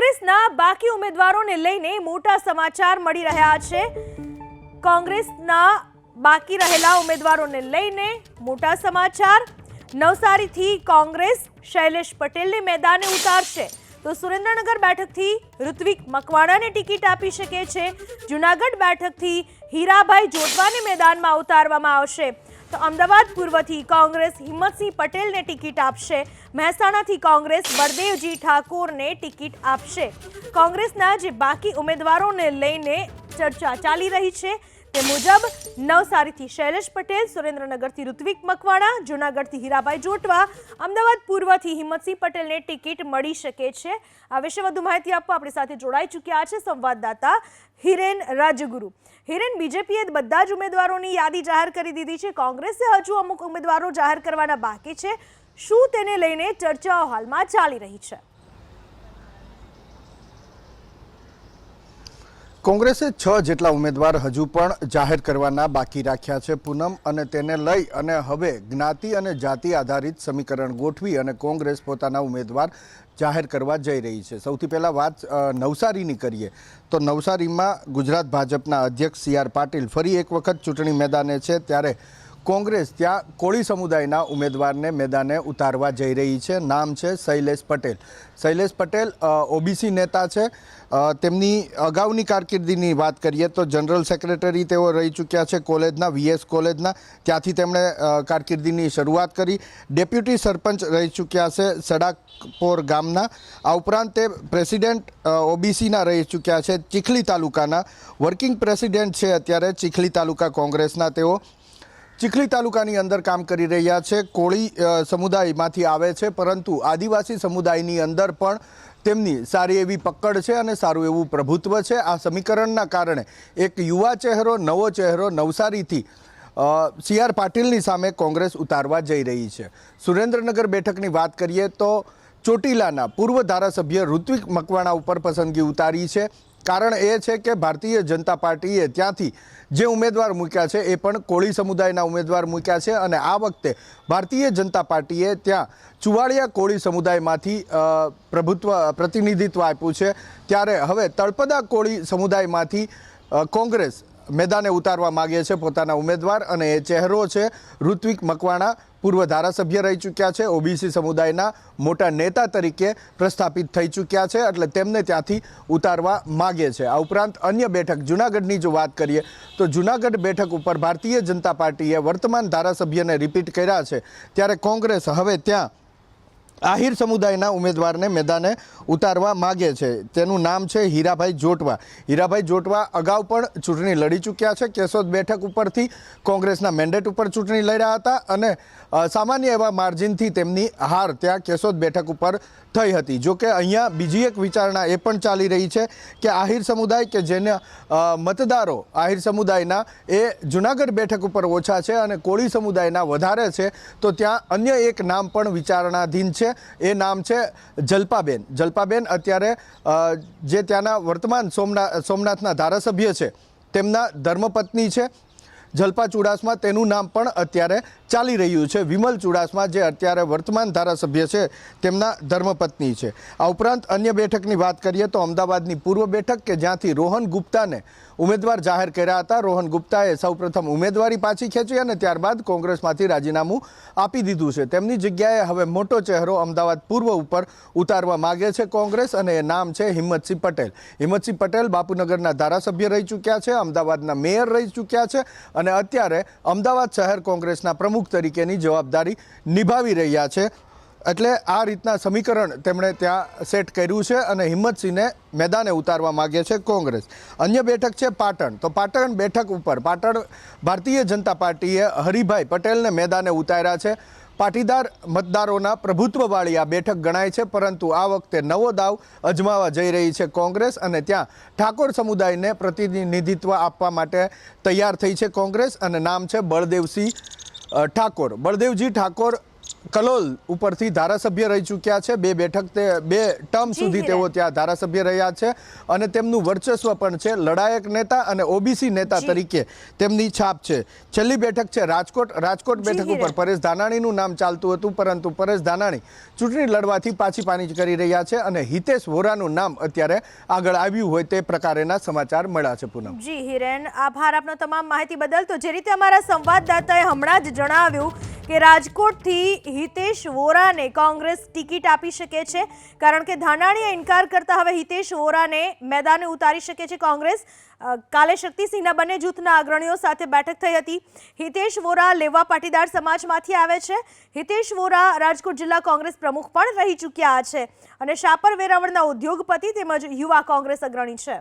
કોંગ્રેસના બાકી ઉમેદવારોને લઈને મોટા સમાચાર મળી રહ્યા છે। કોંગ્રેસના બાકી રહેલા ઉમેદવારોને લઈને મોટા સમાચાર। નવસારીથી કોંગ્રેસ શૈલેષ પટેલને મેદાને ઉતારશે તો સુરેન્દ્રનગર બેઠકથી ઋત્વિક મકવાણાને ટિકિટ આપી શકે છે। જૂનાગઢ બેઠકથી હીરાભાઈ જોટવાને મેદાનમાં ઉતારવામાં આવશે તો અમદાવાદ પૂર્વથી કોંગ્રેસ હિંમતસિંહ પટેલને ટિકિટ આપશે। મહેસાણાથી કોંગ્રેસ બળદેવજી ઠાકોરને ટિકિટ આપશે। કોંગ્રેસના જે બાકી ઉમેદવારોને લઈને ચર્ચા ચાલી રહી છે તે મુજબ નવસારીથી શૈલેષ પટેલ, સુરેન્દ્રનગરથી ઋત્વિક મકવાણા, જૂનાગઢથી હીરાભાઈ જોટવા, અમદાવાદ પૂર્વથી હિંમતસિંહ પટેલને ટિકિટ મળી શકે છે। આ વિશે વધુ માહિતી આપવા આપણી સાથે જોડાઈ ચૂક્યા છે સંવાદદાતા હિરેન રાજગુરુ। હિરેન, બીજેપીએ બધા જ ઉમેદવારોની યાદી જાહેર કરી દીધી છે, કોંગ્રેસે હજુ અમુક ઉમેદવારો જાહેર કરવાના બાકી છે। શું તેને લઈને ચર્ચાઓ હાલમાં ચાલી રહી છે? કોંગ્રેસે 6 જેટલા ઉમેદવાર હજુ પણ જાહેર કરવાના બાકી રાખ્યા છે પૂનમ, અને તેને લઈ અને હવે જ્ઞાતિ અને જાતિ આધારિત સમીકરણ ગોઠવી અને કોંગ્રેસ પોતાના ઉમેદવાર જાહેર કરવા જઈ રહી છે। સૌથી પહેલાં વાત નવસારીની કરીએ તો નવસારીમાં ગુજરાત ભાજપના અધ્યક્ષ CR પાટીલ ફરી એક વખત ચૂંટણી મેદાને છે, ત્યારે કોંગ્રેસ ત્યાં કોળી સમુદાયના ઉમેદવારને મેદાને ઉતારવા જઈ રહી છે। નામ છે શૈલેષ પટેલ। શૈલેષ પટેલ OBC નેતા છે। તેમની અગાઉની કારકિર્દીની વાત કરીએ તો જનરલ સેક્રેટરી તેઓ રહી ચૂક્યા છે કોલેજના, VS કોલેજના, ત્યાંથી તેમણે કારકિર્દીની શરૂઆત કરી। ડેપ્યુટી સરપંચ રહી ચૂક્યા છે સડાપોર ગામના। આ ઉપરાંત તે પ્રેસિડેન્ટ OBCના રહી ચૂક્યા છે ચીખલી તાલુકાના, વર્કિંગ પ્રેસિડેન્ટ છે અત્યારે ચીખલી તાલુકા કોંગ્રેસના। તેઓ ચીખલી તાલુકાની અંદર કામ કરી રહ્યા છે, કોળી સમુદાયમાંથી આવે છે, પરંતુ આદિવાસી સમુદાયની અંદર પણ તેમની સારી એવી પકડ છે અને સારું એવું પ્રભુત્વ છે। આ સમીકરણના કારણે એક યુવા ચહેરો, નવો ચહેરો નવસારીથી CR પાટીલની સામે કોંગ્રેસ ઉતારવા જઈ રહી છે। સુરેન્દ્રનગર બેઠકની વાત કરીએ તો ચોટીલાના પૂર્વ ધારાસભ્ય ઋત્વિક મકવાણા ઉપર પસંદગી ઉતારી છે। કારણ એ છે કે ભારતીય જનતા પાર્ટીએ ત્યાંથી જે ઉમેદવાર મૂક્યા છે એ પણ કોળી સમુદાયના ઉમેદવાર મૂક્યા છે, અને આ વખતે ભારતીય જનતા પાર્ટીએ ત્યાં ચુવાડિયા કોળી સમુદાયમાંથી પ્રતિનિધિત્વ આપ્યું છે, ત્યારે હવે તળપદા કોળી સમુદાયમાંથી કોંગ્રેસ મેદાને ઉતારવા માગે છે પોતાના ઉમેદવાર, અને એ ચહેરો છે ઋત્વિક મકવાણા। પૂર્વ ધારાસભ્ય રહી ચૂક્યા છે, OBC સમુદાયના મોટા નેતા તરીકે પ્રસ્થાપિત થઈ ચૂક્યા છે, એટલે તેમને ત્યાંથી ઉતારવા માગે છે। આ ઉપરાંત અન્ય બેઠક જૂનાગઢની જો વાત કરીએ તો જૂનાગઢ બેઠક ઉપર ભારતીય જનતા પાર્ટીએ વર્તમાન ધારાસભ્યને રિપીટ કર્યા છે, ત્યારે કોંગ્રેસ હવે ત્યાં આહિર સમુદાયના ઉમેદવારને મેદાને ઉતારવા માગે છે। તેનું નામ છે હીરાભાઈ જોટવા। હીરાભાઈ જોટવા અગાઉ પણ ચૂંટણી લડી ચૂક્યા છે, કેશોદ બેઠક ઉપરથી કોંગ્રેસના મેન્ડેટ ઉપર ચૂંટણી લડ્યા હતા અને સામાન્ય એવા માર્જિનથી તેમની હાર ત્યાં કેશોદ બેઠક ઉપર થઈ હતી। જોકે અહીંયા બીજી એક વિચારણા એ પણ ચાલી રહી છે કે આહિર સમુદાય કે જેના મતદારો આહિર સમુદાયના એ જૂનાગઢ બેઠક ઉપર ઓછા છે અને કોળી સમુદાયના વધારે છે, તો ત્યાં અન્ય એક નામ પણ વિચારણાધીન છે। એ નામ છે જલ્પાબેન। જલ્પાબેન અત્યારે જે ત્યાંના વર્તમાન સોમનાથના ધારાસભ્ય છે તેમના ધર્મપત્ની છે જલ્પા ચુડાસમા, તેનું નામ પણ અત્યારે ચાલી રહ્યું છે। વિમલ ચુડાસમા જે અત્યારે વર્તમાન ધારાસભ્ય છે તેમના ધર્મપત્ની છે। આ ઉપરાંત અન્ય બેઠકની વાત કરીએ તો અમદાવાદની પૂર્વ બેઠક કે જ્યાંથી રોહન ગુપ્તાને ઉમેદવાર જાહેર કર્યા હતા। રોહન ગુપ્તાએ સૌપ્રથમ ઉમેદવારી પાછી ખેંચી અને ત્યારબાદ કોંગ્રેસમાંથી રાજીનામું આપી દીધું છે। તેમની જગ્યાએ હવે મોટો ચહેરો અમદાવાદ પૂર્વ ઉપર ઉતારવા માગે છે કોંગ્રેસ, અને એ નામ છે હિંમતસિંહ પટેલ। હિંમતસિંહ પટેલ બાપુનગરના ધારાસભ્ય રહી ચૂક્યા છે, અમદાવાદના મેયર રહી ચૂક્યા છે અને અત્યારે અમદાવાદ શહેર કોંગ્રેસના પ્રમુખ તરીકેની જવાબદારી નિભાવી રહ્યા છે। એટલે આ રીતના સમીકરણ તેમણે ત્યાં સેટ કર્યું છે અને હિંમતસિંહને મેદાને ઉતારવા માગે છે કોંગ્રેસ। અન્ય બેઠક છે પાટણ। તો પાટણ બેઠક ઉપર ભારતીય જનતા પાર્ટીએ હરિભાઈ પટેલને મેદાને ઉતાર્યા છે। પાટીદાર મતદારોના પ્રભુત્વવાળી આ બેઠક ગણાય છે, પરંતુ આ વખતે નવો દાવ અજમાવવા જઈ રહી છે કોંગ્રેસ, અને ત્યાં ઠાકોર સમુદાયને પ્રતિનિધિત્વ આપવા માટે તૈયાર થઈ છે કોંગ્રેસ, અને નામ છે બળદેવસિંહ ઠાકોર। બળદેવજી ઠાકોર કલોલ ઉપરથી ધારાસભ્ય રહી ચૂક્યા છે. બે ટર્મ સુધી તેઓ ત્યાં ધારાસભ્ય રહ્યા છે અને તેમનું વર્ચસ્વ પણ છે. લડાયક નેતા અને ઓબીસી નેતા તરીકે તેમની છાપ છે. છેલ્લી બેઠક છે રાજકોટ બેઠક ઉપર પરેશ ધાનાણીનું નામ ચાલતું હતું, પરંતુ પરેશ ધાનાણી ચૂંટણી લડવાથી પાછી પાની કરી રહ્યા છે અને હિતેશ વોરાનું નામ અત્યારે આગળ આવ્યું હોય તે પ્રકારેના સમાચાર મળ્યા છે. પૂનમ. જી હિરેન, આભાર આપનો તમામ માહિતી બદલ. તો જે રીતે અમારા સંવાદદાતાએ હમણાં જ જણાવ્યું કે રાજકોટથી હિતેશ વોરાને કોંગ્રેસ ટિકિટ આપી શકે છે, કારણ કે ધાનાણીએ ઇનકાર કરતા હવે હિતેશ વોરાને મેદાને ઉતારી શકે છે કોંગ્રેસ. કાલે શક્તિસિંહના બંને જૂથના અગ્રણીઓ સાથે બેઠક થઈ હતી. હિતેશ વોરા લેવા પાટીદાર સમાજમાંથી આવે છે. હિતેશ વોરા રાજકોટ જિલ્લા કોંગ્રેસ પ્રમુખ પણ રહી ચૂક્યા છે અને શાપર વેરાવળના ઉદ્યોગપતિ તેમજ યુવા કોંગ્રેસ અગ્રણી છે.